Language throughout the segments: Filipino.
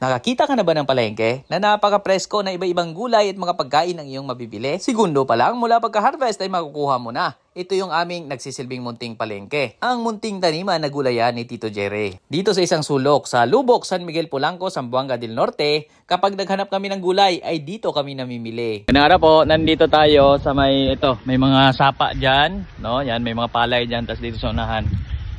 Nakakita ka na ba ng palengke na napaka-presko na iba-ibang gulay at mga pagkain ang iyong mabibili? Segundo pa lang mula pagka-harvest ay makukuha mo na. Ito yung aming nagsisilbing munting palengke. Ang munting taniman na gulayan ni Tito Jerry. Dito sa isang sulok sa Lubok, San Miguel, Polanco, Zamboanga del Norte, kapag naghanap kami ng gulay ay dito kami namimili. Kanara po, nandito tayo sa may mga sapa diyan, no? Yan, may mga palay diyan, tas dito sa unahan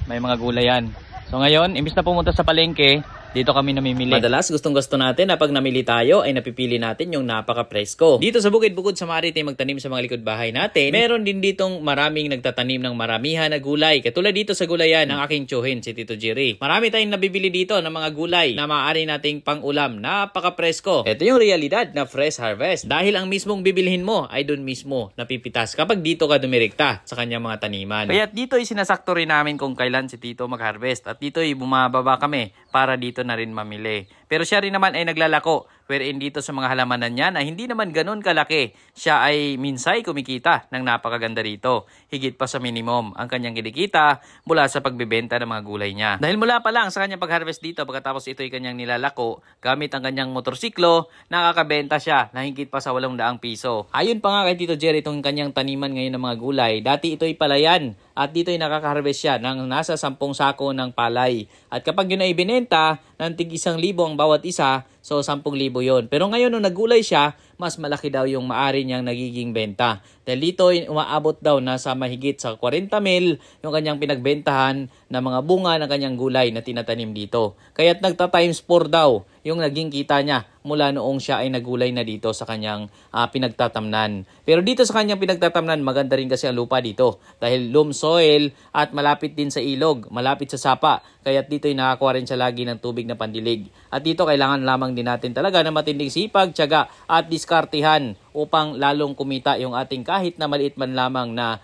may mga gulayan. So ngayon, imbis na pumunta sa palengke, dito kami namimili. Madalas gustong-gusto natin na pag namili tayo ay napipili natin yung napaka-presko. Dito sa bukid bukod sa maaari tayong magtanim sa mga likod bahay natin, meron din ditong maraming nagtatanim ng maramihan na gulay. Katulad dito sa gulayan ng aking tsuhin, si Tito Jerry. Marami tayong nabibili dito ng mga gulay na maaari nating pang-ulam. Napaka-presko. Ito yung realidad na fresh harvest. Dahil ang mismong bibilhin mo ay dun mismo napipitas kapag dito ka dumirekta sa kanyang mga taniman. Kaya dito ay sinasakto rin namin kung kailan si Tito mag-harvest. At dito ay bumababa kami para dito na rin mamili. Pero siya rin naman ay naglalako, wherein dito sa mga halamanan niya na hindi naman ganun kalaki, siya ay minsay kumikita ng napakaganda rito. Higit pa sa minimum ang kanyang kinikita mula sa pagbebenta ng mga gulay niya. Dahil mula pa lang sa kanyang pag-harvest dito, pagkatapos ito ay kanyang nilalako, gamit ang kanyang motorsiklo, nakakabenta siya na higit pa sa 800 piso. Ayon pa nga kay Tito Jerry, itong kanyang taniman ngayon ng mga gulay, dati ito ay palayan at dito ay nakaka-harvest siya ng nasa 10 sako ng palay. At kapag yun ay binenta, ng tig 1,000 ang bawat isa, so 10,000 yon. Pero ngayon nung naggulay siya, mas malaki daw yung maari niyang nagiging benta. Dahil dito umaabot daw na sa mahigit sa 40,000 yung kanyang pinagbentahan na mga bunga ng kanyang gulay na tinatanim dito. Kaya't nagta times 4 daw yung naging kita niya mula noong siya ay nagulay na dito sa kanyang pinagtatamnan. Pero dito sa kanyang pinagtatamnan, maganda rin kasi ang lupa dito. Dahil loam soil at malapit din sa ilog, malapit sa sapa. Kaya't dito ay nakakuha rin siya lagi ng tubig na pandilig. At dito kailangan lamang din natin talaga na matinding sipag, tiyaga at diskartihan upang lalong kumita yung ating kahit na maliit man lamang na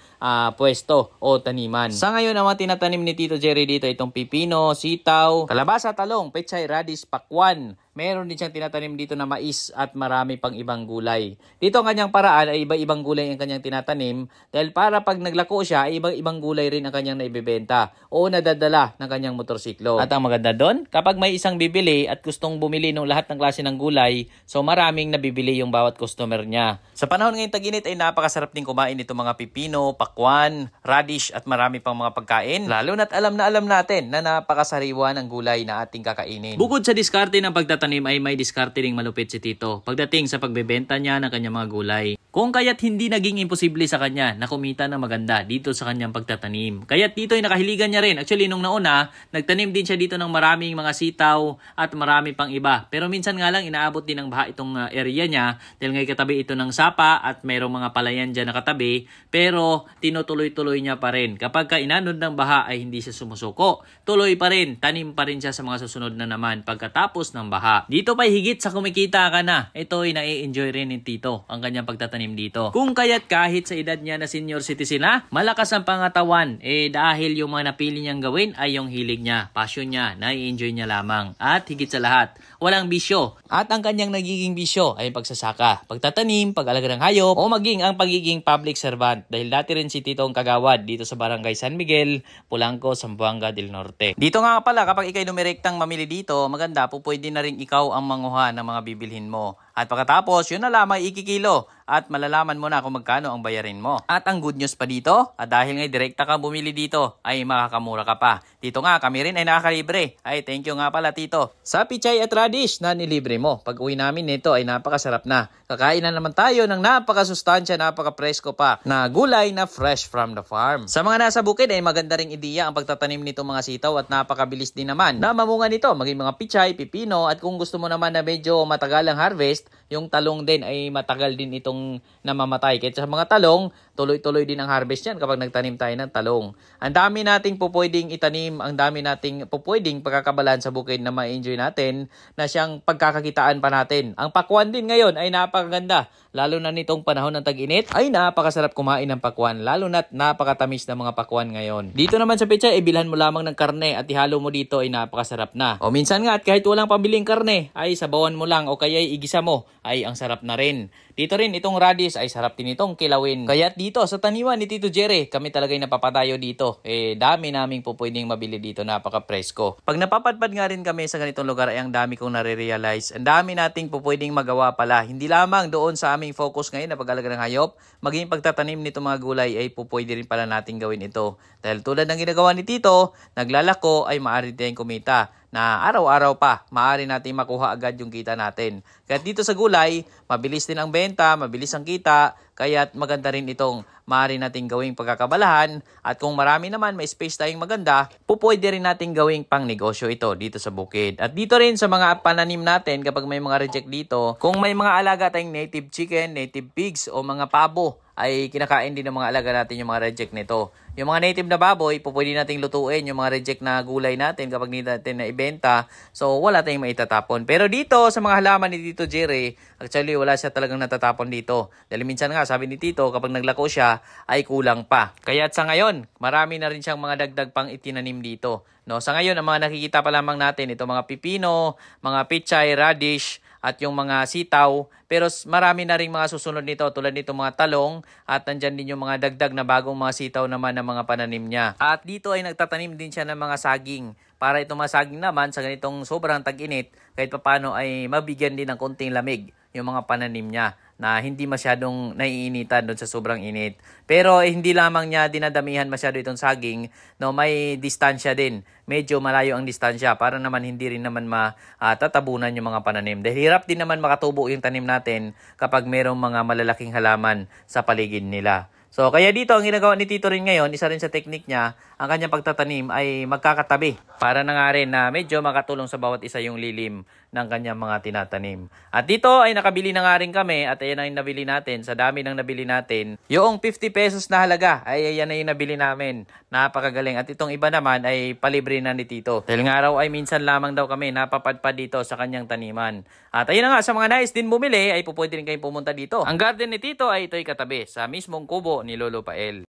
pwesto o taniman. Sa ngayon, ang mga tinatanim ni Tito Jerry dito itong pipino, sitaw, kalabasa, talong, pechay, radish, pakwan. Meron din siyang tinatanim dito na mais at marami pang ibang gulay. Dito ang kanyang paraan ay iba-ibang gulay ang kanyang tinatanim dahil para pag naglako siya ay ibang gulay rin ang kanyang naibebenta o nadadala ng kanyang motorsiklo. At ang maganda doon, kapag may isang bibili at gustong bumili ng lahat ng klase ng gulay, so maraming nabibili yung bawat customer niya. Sa panahon ngayong tag-init ay napakasarap din kumain nito mga pipino, pakwan, radish at marami pang mga pagkain. Lalo na't alam natin na napakasariwa ng gulay na ating kakainin. Bukod sa diskarte ng pagtatanim ay may diskarte ring malupit si Tito pagdating sa pagbebenta niya ng kanyang mga gulay. Kung kaya't hindi naging imposible sa kanya na kumita ng maganda dito sa kanyang pagtatanim. Kaya't dito ay nakahiligan niya rin. Actually, nung nauna, nagtanim din siya dito ng maraming mga sitaw at marami pang iba. Pero minsan nga lang, inaabot din ng baha itong area niya dahil ngay katabi ito ng sapa at mayroong mga palayan dyan na katabi. Pero tinutuloy-tuloy niya pa rin. Kapag ka inanod ng baha ay hindi siya sumusuko. Tuloy pa rin, tanim pa rin siya sa mga susunod na naman pagkatapos ng baha. Dito pa higit sa kumikita ka na. Ito ay nai-enjoy rin ni Tito ang kanyang pagtatanim dito. Kung kaya't kahit sa edad niya na senior citizen na, malakas ang pangatawan dahil yung mga napili niyang gawin ay yung hilig niya, passion niya, nai-enjoy niya lamang. At higit sa lahat, walang bisyo. At ang kanyang nagiging bisyo ay pagsasaka, pagtatanim, pag-alaga ng hayop o maging ang pagiging public servant. Dahil dati rin si Tito ang kagawad dito sa Barangay San Miguel, Polanco, Zamboanga del Norte. Dito nga pala kapag ikay dumirektang mamili dito, maganda po pwede na rin ikaw ang manguha ng mga bibilhin mo. At pagkatapos, yun na lamang ikikilo at malalaman mo na kung magkano ang bayarin mo. At ang good news pa dito, dahil nga direkta ka bumili dito, ay makakamura ka pa. Dito nga, kami rin ay nakakalibre. Ay, thank you nga pala Tito. Sa pichay at radish na nilibre mo. Pag uwi namin nito ay napakasarap na. Kakain na naman tayo ng napakasustansya, napaka-presko pa na gulay na fresh from the farm. Sa mga nasa bukid ay maganda ring ideya ang pagtatanim nito mga sitaw at napakabilis din naman na mamunga nito. Maging mga pichay, pipino at kung gusto mo naman na medyo matagal ang harvest, yung talong din ay matagal din itong namamatay. Kaya sa mga talong, tuloy-tuloy din ang harvest yan kapag nagtanim tayo ng talong. Ang dami nating pupwedeng itanim, ang dami nating pupwedeng pagkakabalan sa bukid na ma-enjoy natin na siyang pagkakakitaan pa natin. Ang pakwan din ngayon ay napakaganda. Lalo na nitong panahon ng tag-init, ay napakasarap kumain ng pakwan. Lalo na't napakatamis ng mga pakwan ngayon. Dito naman sa pechay, ibilhan mo lamang ng karne at ihalo mo dito ay napakasarap na. O minsan nga at kahit walang pabiling karne, ay sabawan mo lang o kaya igisa mo, ay ang sarap na rin. Dito rin, itong itong radish ay sarap din itong kilawin. Kaya dito sa taniman ni Tito Jerry, kami talaga yung napapadayo dito. Dami naming po pwedeng mabili dito, napaka-presko. Pag napapadpad nga rin kami sa ganitong lugar ay ang dami kong nare-realize. Ang dami nating po pwedeng magawa pala. Hindi lamang doon sa aming focus ngayon na pag-alaga ng hayop, maging pagtatanim nito mga gulay ay po pwede rin pala nating gawin ito. Dahil tulad ng ginagawa ni Tito, naglalako ay maaari tayong kumita na araw-araw pa, maaari natin makuha agad yung kita natin. Kaya dito sa gulay, mabilis din ang benta, mabilis ang kita, kaya maganda rin itong maaari nating gawing pagkakabalahan. At kung marami naman, may space tayong maganda, pupwede rin nating gawing pang negosyo ito dito sa bukid. At dito rin sa mga pananim natin, kapag may mga reject dito, kung may mga alaga tayong native chicken, native pigs o mga pabo, ay kinakain din ng mga alaga natin yung mga reject nito. Yung mga native na baboy, pwede nating lutuin yung mga reject na gulay natin kapag hindi natin na ibenta. So, wala tayong maitatapon. Pero dito, sa mga halaman ni Tito Jerry, actually, wala siya talagang natatapon dito. Dahil minsan nga, sabi ni Tito, kapag naglako siya, ay kulang pa. Kaya sa ngayon, marami na rin siyang mga dagdag pang itinanim dito. No, sa ngayon, ang mga nakikita pa lamang natin, ito mga pipino, mga pichay, radish, at yung mga sitaw. Pero marami na rin mga susunod nito tulad nito mga talong at nandyan din yung mga dagdag na bagong mga sitaw naman ng mga pananim niya. At dito ay nagtatanim din siya ng mga saging para itong mga saging naman sa ganitong sobrang tag-init kahit papano ay mabigyan din ng konting lamig yung mga pananim niya na hindi masyadong naiinitan doon sa sobrang init. Pero hindi lamang niya dinadamihan masyado itong saging, no, may distansya din. Medyo malayo ang distansya para naman hindi rin naman matatabunan yung mga pananim. Dahil hirap din naman makatubo yung tanim natin kapag merong mga malalaking halaman sa paligid nila. So, kaya dito, ang ginagawa ni Tito rin ngayon, isa rin sa technique niya, ang kanyang pagtatanim ay magkakatabi para na nga rin na medyo makatulong sa bawat isa yung lilim ng kanyang mga tinatanim. At dito ay nakabili na nga rin kami at ayan ang nabili natin. Sa dami ng nabili natin, yung 50 pesos na halaga ay ayan na yung nabili namin. Napakagaling. At itong iba naman ay palibre na ni Tito. Dahil nga raw ay minsan lamang daw kami napapadpad dito sa kanyang taniman. At ayun na nga, sa mga nais din bumili ay pwede rin kayong pumunta dito. Ang garden ni Tito ay ito'y katabi sa mismong kubo ni Lolo Pael.